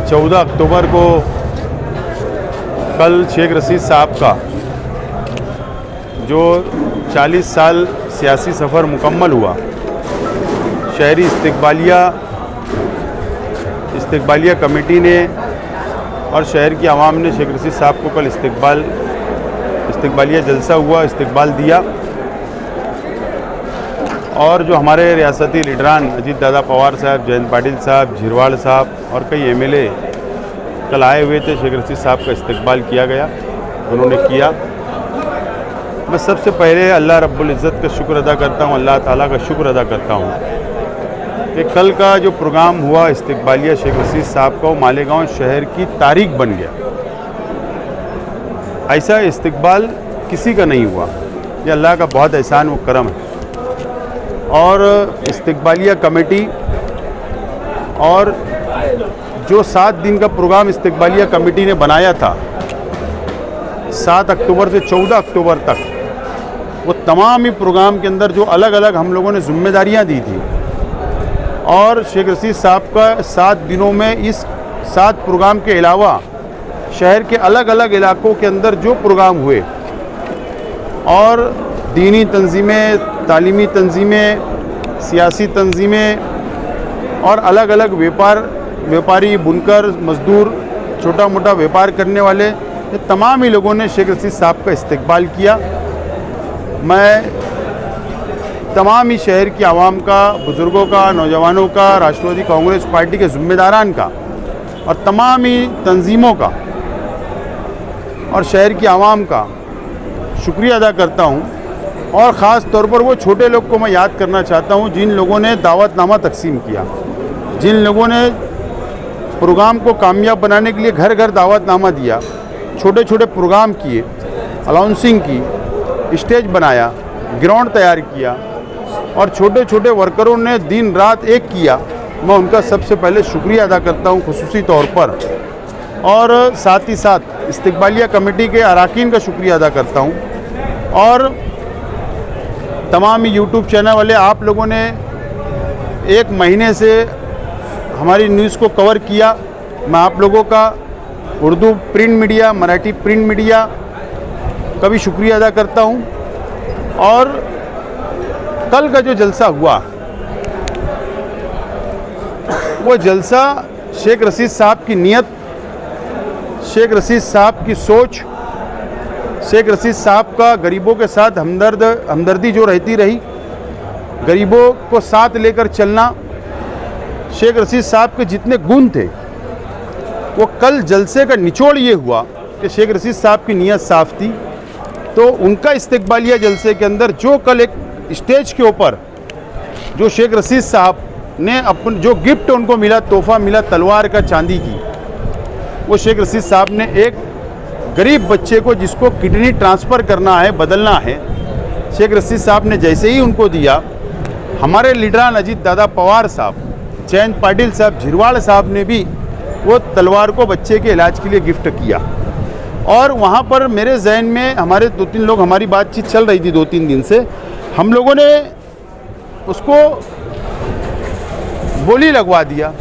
14 अक्टूबर को कल शेख रशीद साहब का जो 40 साल सियासी सफ़र मुकम्मल हुआ, शहरी इस्तकबालिया कमेटी ने और शहर की आवाम ने शेख रशीद साहब को कल इस्तकबालिया जलसा हुआ, इस्तकबाल दिया। और जो हमारे रियासती लीडरान अजीत दादा पवार साहब, जयंत पाटिल साहब, झिरवाल साहब और कई एमएलए कल आए हुए थे, शेख रशीद साहब का इस्तकबाल किया गया, उन्होंने किया। मैं सबसे पहले अल्लाह रब्बुल इज़्ज़त का शुक्र अदा करता हूँ, अल्लाह ताला का शुक्र अदा करता हूँ कि कल का जो प्रोग्राम हुआ इस्तकबालिया शेख रशीद साहब का, वो मालेगांव शहर की तारीख बन गया। ऐसा इस्तकबाल किसी का नहीं हुआ, ये अल्लाह का बहुत एहसान व करम है। और इस्तकबालिया कमेटी और जो 7 दिन का प्रोग्राम इस्तकबालिया कमेटी ने बनाया था 7 अक्टूबर से 14 अक्टूबर तक, वो तमाम ही प्रोग्राम के अंदर जो अलग अलग हम लोगों ने जिम्मेदारियां दी थी, और शेख रशीद साहब का 7 दिनों में इस 7 प्रोग्राम के अलावा शहर के अलग अलग इलाकों के अंदर जो प्रोग्राम हुए, और दीनी तंजीमें, तालीमी तंजीमें, सियासी तंजीमें और अलग अलग व्यापारी, बुनकर, मजदूर, छोटा मोटा व्यापार करने वाले, ये तमाम ही लोगों ने शेख रशीद साहब का इस्तकबाल किया। मैं तमाम ही शहर की आवाम का, बुज़ुर्गों का, नौजवानों का, राष्ट्रवादी कांग्रेस पार्टी के ज़िम्मेदारान का और तमाम ही तंजीमों का और शहर की आवाम का शुक्रिया अदा करता हूँ। और ख़ास तौर पर वो छोटे लोग को मैं याद करना चाहता हूँ जिन लोगों ने दावतनामा तकसीम किया, जिन लोगों ने प्रोग्राम को कामयाब बनाने के लिए घर घर दावतनामा दिया, छोटे छोटे प्रोग्राम किए, अनाउंसिंग की, स्टेज बनाया, ग्राउंड तैयार किया और छोटे छोटे वर्करों ने दिन रात एक किया। मैं उनका सबसे पहले शुक्रिया अदा करता हूँ खुसूसी तौर पर, और साथ ही साथ इस्तकबालिया कमेटी के अरकान का शुक्रिया अदा करता हूँ। और तमाम यूट्यूब चैनल वाले, आप लोगों ने 1 महीने से हमारी न्यूज़ को कवर किया। मैं आप लोगों का Urdu print media, Marathi print media का भी शुक्रिया अदा करता हूँ। और कल का जो जलसा हुआ, वो जलसा शेख रशीद साहब की नीयत, शेख रशीद साहब की सोच, शेख रशीद साहब का गरीबों के साथ हमदर्दी जो रहती रही, गरीबों को साथ लेकर चलना, शेख रशीद साहब के जितने गुण थे, वो कल जलसे का निचोड़ ये हुआ कि शेख रशीद साहब की नीयत साफ़ थी। तो उनका इस्तकबालिया जलसे के अंदर जो कल एक स्टेज के ऊपर जो शेख रशीद साहब ने अपन जो गिफ्ट उनको मिला, तोहफ़ा मिला तलवार का चांदी की, वो शेख रशीद साहब ने एक गरीब बच्चे को जिसको किडनी ट्रांसफ़र करना है, बदलना है, शेख रशीद साहब ने जैसे ही उनको दिया, हमारे लीडरान अजीत दादा पवार साहब, जयंत पाटिल साहब, झिरवाल साहब ने भी वो तलवार को बच्चे के इलाज के लिए गिफ्ट किया। और वहाँ पर मेरे जहन में हमारे 2-3 लोग, हमारी बातचीत चल रही थी 2-3 दिन से, हम लोगों ने उसको बोली लगवा दिया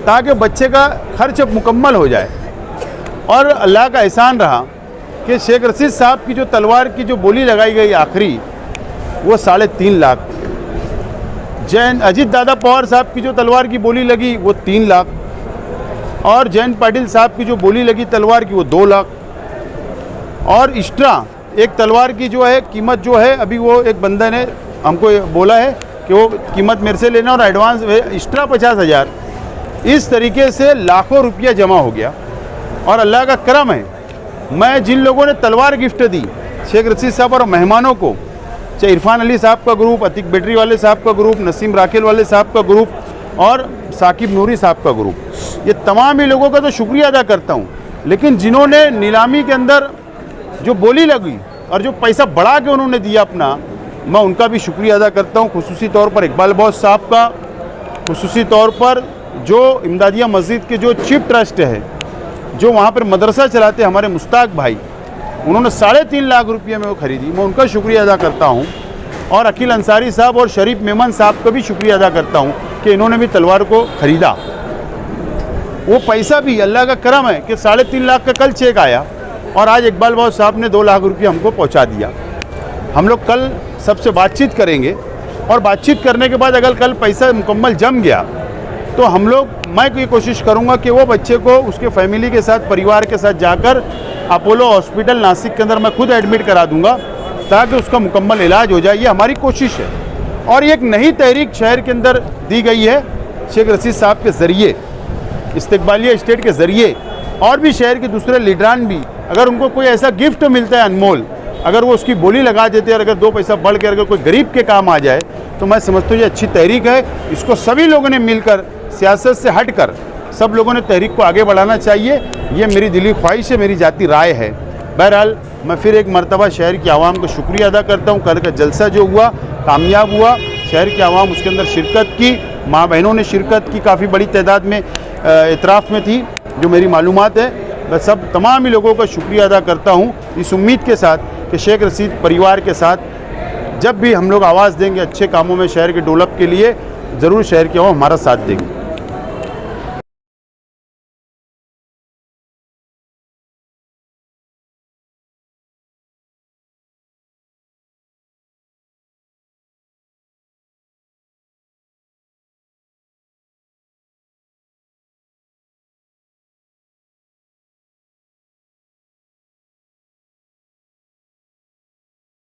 ताकि बच्चे का खर्च मुकम्मल हो जाए। और अल्लाह का एहसान रहा कि शेख रशीद साहब की जो तलवार की जो बोली लगाई गई आखिरी, वो 3.5 लाख। अजीत दादा पवार साहब की जो तलवार की बोली लगी वो 3 लाख, और जयंत पाटिल साहब की जो बोली लगी तलवार की वो 2 लाख। और एक्स्ट्रा एक तलवार की जो है कीमत जो है, अभी वो एक बंदा ने हमको बोला है कि वो कीमत मेरे से लेना और एडवांस एक्स्ट्रा 50,000। इस तरीके से लाखों रुपया जमा हो गया। और अल्लाह का करम है, मैं जिन लोगों ने तलवार गिफ्ट दी शेख रशीद साहब और मेहमानों को, चाहे इरफान अली साहब का ग्रुप, अतीक बैटरी वाले साहब का ग्रुप, नसीम राकेल वाले साहब का ग्रुप और साकिब नूरी साहब का ग्रुप, ये तमाम ही लोगों का तो शुक्रिया अदा करता हूँ। लेकिन जिन्होंने नीलामी के अंदर जो बोली लगी और जो पैसा बढ़ा के उन्होंने दिया अपना, मैं उनका भी शुक्रिया अदा करता हूँ। खुसूसी तौर पर इकबाल बॉस साहब का, खुसूसी तौर पर जो इमदादिया मस्जिद के जो चीफ ट्रस्ट है, जो वहाँ पर मदरसा चलाते हमारे मुश्ताक भाई, उन्होंने 3.5 लाख रुपये में वो खरीदी, मैं उनका शुक्रिया अदा करता हूँ। और अकील अंसारी साहब और शरीफ मेमन साहब का भी शुक्रिया अदा करता हूँ कि इन्होंने भी तलवार को ख़रीदा। वो पैसा भी अल्लाह का करम है कि 3.5 लाख का कल चेक आया और आज इकबाल बाबू साहब ने 2 लाख रुपये हमको पहुंचा दिया। हम लोग कल सबसे बातचीत करेंगे और बातचीत करने के बाद अगर कल पैसा मुकम्मल जम गया तो हम लोग, मैं ये कोशिश करूंगा कि वो बच्चे को उसके फैमिली के साथ, परिवार के साथ जाकर अपोलो हॉस्पिटल नासिक के अंदर मैं खुद एडमिट करा दूंगा ताकि उसका मुकम्मल इलाज हो जाए। ये हमारी कोशिश है। और एक नई तहरीक शहर के अंदर दी गई है शेख रशीद साहब के ज़रिए, इस्तिकबालिया स्टेट के ज़रिए, और भी शहर के दूसरे लीडरान भी अगर उनको कोई ऐसा गिफ्ट मिलता है अनमोल, अगर वो उसकी बोली लगा देते हैं और अगर 2 पैसा बढ़ के अगर कोई गरीब के काम आ जाए तो मैं समझता हूँ ये अच्छी तहरीक है। इसको सभी लोगों ने मिलकर, सियासत से हटकर सब लोगों ने तहरीक को आगे बढ़ाना चाहिए। ये मेरी दिली ख्वाहिश है, मेरी जाती राय है। बहरहाल मैं फिर एक मरतबा शहर की आवाम को शुक्रिया अदा करता हूँ। कल का जलसा जो हुआ कामयाब हुआ, शहर की आवाम उसके अंदर शिरकत की, माँ बहनों ने शिरकत की, काफ़ी बड़ी तादाद में इतराफ़ में थी जो मेरी मालूमात है। मैं सब तमाम ही लोगों का शुक्रिया अदा करता हूँ इस उम्मीद के साथ कि शेख रशीद परिवार के साथ जब भी हम लोग आवाज़ देंगे अच्छे कामों में शहर के डेवलप के लिए, ज़रूर शहर की आवाम हमारा साथ देंगे।